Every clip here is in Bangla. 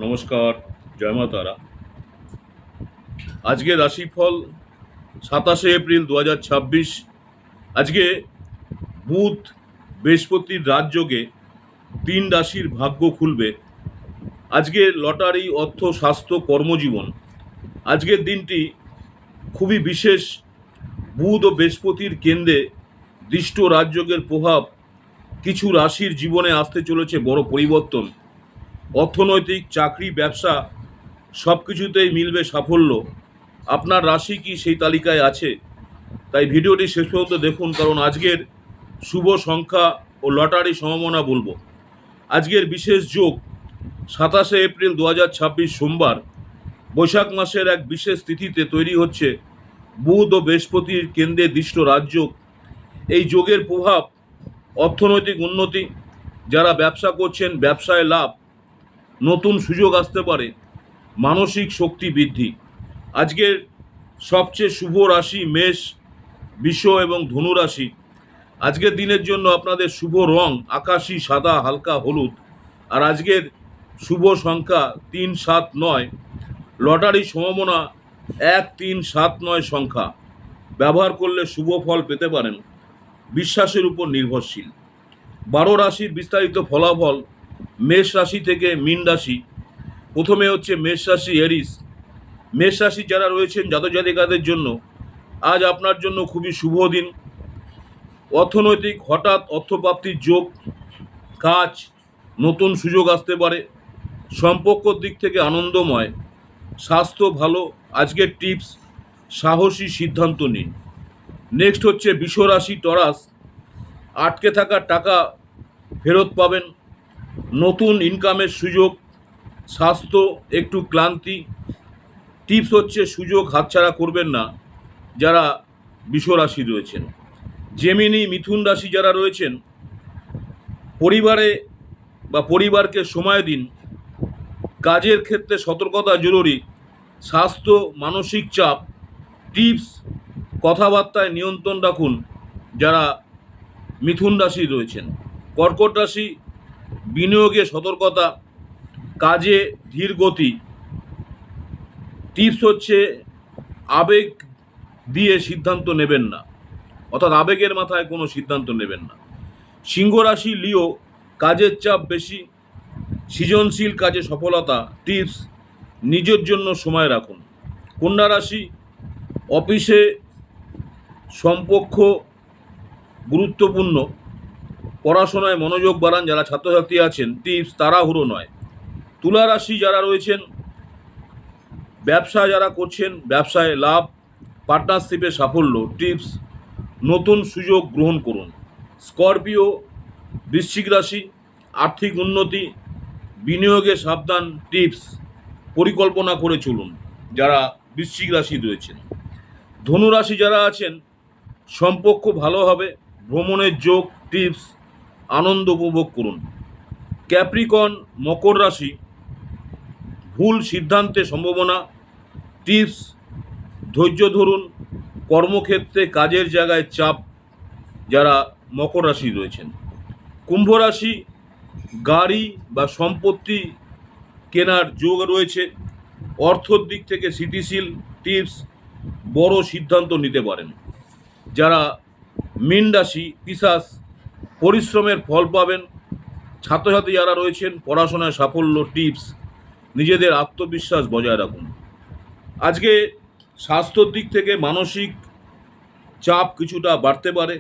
নমস্কার, জয় মা তারা। আজকে রাশিফল 27 এপ্রিল 2026। আজকে বুধ বৃহস্পতির রাজযোগে 3 রাশির ভাগ্য খুলবে। আজকে লটারি, অর্থ, স্বাস্থ্য, কর্মজীবন। আজকের দিনটি খুবই বিশেষ। বুধ ও বৃহস্পতির কেন্দ্রে দৃষ্ট রাজযোগের প্রভাব কিছু রাশির জীবনে আসতে চলেছে বড় পরিবর্তন। অর্থনৈতিক, চাকরি, ব্যবসা সব কিছুতেই মিলবে সাফল্য। আপনার রাশি কি সেই তালিকায় আছে? তাই ভিডিওটি শেষ পর্যন্ত দেখুন, কারণ আজকের শুভ সংখ্যা ও লটারি সম্ভাবনা বলবো। আজকের বিশেষ যোগ 27 এপ্রিল 2026 সোমবার, বৈশাখ মাসের এক বিশেষ তিথিতে তৈরি হচ্ছে বুধ ও বৃহস্পতির কেন্দ্রে দৃষ্ট রাজযোগ। এই যোগের প্রভাব অর্থনৈতিক উন্নতি, যারা ব্যবসা করছেন ব্যবসায় লাভ, নতুন সুযোগ আসতে পারে, মানসিক শক্তি বৃদ্ধি। আজকের সবচেয়ে শুভ রাশি মেষ, বৃষ এবং ধনু রাশি। আজকের দিনের জন্য আপনাদের শুভ রং আকাশী, সাদা, হালকা হলুদ। আর আজকের শুভ সংখ্যা 379। লটারি সম্ভাবনা 1379 সংখ্যা ব্যবহার করলে শুভ ফল পেতে পারেন। বিশ্বাসের উপর নির্ভরশীল। 12 রাশির বিস্তারিত ফলাফল। মেষ রাশি থেকে মীন রাশি। প্রথমে হচ্ছে মেষ রাশি, এরিস। মেষ রাশি যারা রয়েছেন জাতক জাতিকাদের জন্য আজ আপনার জন্য খুবই শুভ দিন। অর্থনৈতিক হঠাৎ অর্থপ্রাপ্তির যোগ, কাজ, নতুন সুযোগ আসতে পারে। সম্পর্কর দিক থেকে আনন্দময়। স্বাস্থ্য ভালো। আজকের টিপস, সাহসী সিদ্ধান্ত নিন। নেক্সট হচ্ছে বৃষ রাশি, টরাস। আটকে থাকা টাকা ফেরত পাবেন। নতুন ইনকামের সুযোগ। স্বাস্থ্য একটু ক্লান্তি। টিপস হচ্ছে সুযোগ হাতছাড়া করবেন না যারা বৃষ রাশি রয়েছেন। জেমিনি, মিথুন রাশি যারা রয়েছেন, পরিবারে বা পরিবারকে সময় দিন। কাজের ক্ষেত্রে সতর্কতা জরুরি। স্বাস্থ্য, মানসিক চাপ। টিপস, কথাবার্তায় নিয়ন্ত্রণ রাখুন যারা মিথুন রাশি রয়েছেন। কর্কট রাশি, বিনিয়োগে সতর্কতা, কাজে ধীর গতি। টিপস হচ্ছে আবেগ দিয়ে সিদ্ধান্ত নেবেন না, অর্থাৎ আবেগের মাথায় কোনো সিদ্ধান্ত নেবেন না। সিংহ রাশি, লিও। কাজের চাপ বেশি, সৃজনশীল কাজে সফলতা। টিপস, নিজের জন্য সময় রাখুন। কন্যা রাশি, অফিসে সম্পর্ক গুরুত্বপূর্ণ। পড়াশোনায় মনোযোগ বাড়ান যারা ছাত্রছাত্রী আছেন। টিপস, তাড়াহুড়ো নয়। তুলা রাশি যারা রয়েছেন, ব্যবসা যারা করছেন ব্যবসায় লাভ, পার্টনারশিপে সাফল্য। টিপস, নতুন সুযোগ গ্রহণ করুন। স্করপিও, বৃশ্চিক রাশি। আর্থিক উন্নতি, বিনিয়োগে সাবধান। টিপস, পরিকল্পনা করে চলুন যারা বৃশ্চিক রাশি রয়েছেন। ধনু রাশি যারা আছেন, সম্পর্ক ভালো হবে, ভ্রমণের যোগ। টিপস, আনন্দ উপভোগ করুন। ক্যাপ্রিকন, মকর রাশি। ভুল সিদ্ধান্তে সম্ভাবনা। টিপস, ধৈর্য ধরুন। কর্মক্ষেত্রে কাজের জায়গায় চাপ যারা মকর রাশি রয়েছেন। কুম্ভ রাশি, গাড়ি বা সম্পত্তি কেনার যোগ রয়েছে। অর্থর দিক থেকে স্থিতিশীল। টিপস, বড় সিদ্ধান্ত নিতে পারেন। যারা মীন রাশি, পিশাচ। পরিশ্রমের ফল পাবেন। ছাত্রছাত্রী যারা রয়েছেন পড়াশোনায় সাফল্য। টিপস, নিজেদের আত্মবিশ্বাস বজায় রাখুন। আজকে স্বাস্থ্যর দিক থেকে মানসিক চাপ কিছুটা বাড়তে পারে।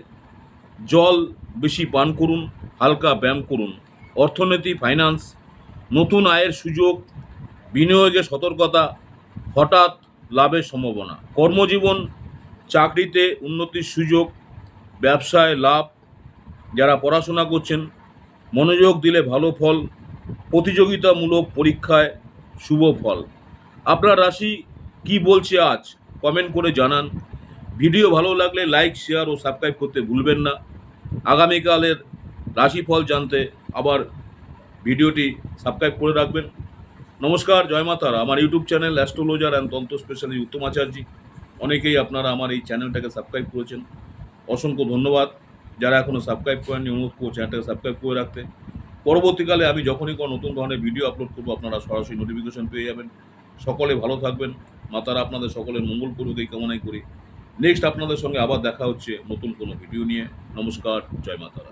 জল বেশি পান করুন, হালকা ব্যায়াম করুন। অর্থনীতি, ফাইন্যান্স, নতুন আয়ের সুযোগ, বিনিয়োগে সতর্কতা, হঠাৎ লাভের সম্ভাবনা। কর্মজীবন, চাকরিতে উন্নতির সুযোগ, ব্যবসায় লাভ। যারা পড়াশোনা করছেন মনোযোগ দিলে ভালো ফল। প্রতিযোগিতামূলক পরীক্ষায় শুভ ফল। আপনার রাশি কি বলছে আজ কমেন্ট করে জানান। ভিডিও ভালো লাগলে লাইক, শেয়ার ও সাবস্ক্রাইব করতে ভুলবেন না। আগামীকালের রাশিফল জানতে আবার ভিডিওটি সাবস্ক্রাইব করে রাখবেন। নমস্কার, জয় মা তারা। আমার ইউটিউব চ্যানেল অ্যাস্ট্রোলজার অ্যান্ড তন্ত্র স্পেশালিস্ট উত্তম আচার্যি। অনেকেই আপনারা আমার এই চ্যানেলটাকে সাবস্ক্রাইব করেছেন, অসংখ্য ধন্যবাদ। যারা এখনও সাবস্ক্রাইব করেননি অনুরোধ করছি চ্যানেলটাকে সাবস্ক্রাইব করে রাখতে। পরবর্তীকালে আমি যখনই কোনো নতুন ধরনের ভিডিও আপলোড করবো আপনারা সরাসরি নোটিফিকেশন পেয়ে যাবেন। সকলে ভালো থাকবেন, মা তারা আপনাদের সকলের মঙ্গল করুক এই কামনাই করি। নেক্সট আপনাদের সঙ্গে আবার দেখা হচ্ছে নতুন কোনো ভিডিও নিয়ে। নমস্কার, জয় মা তারা।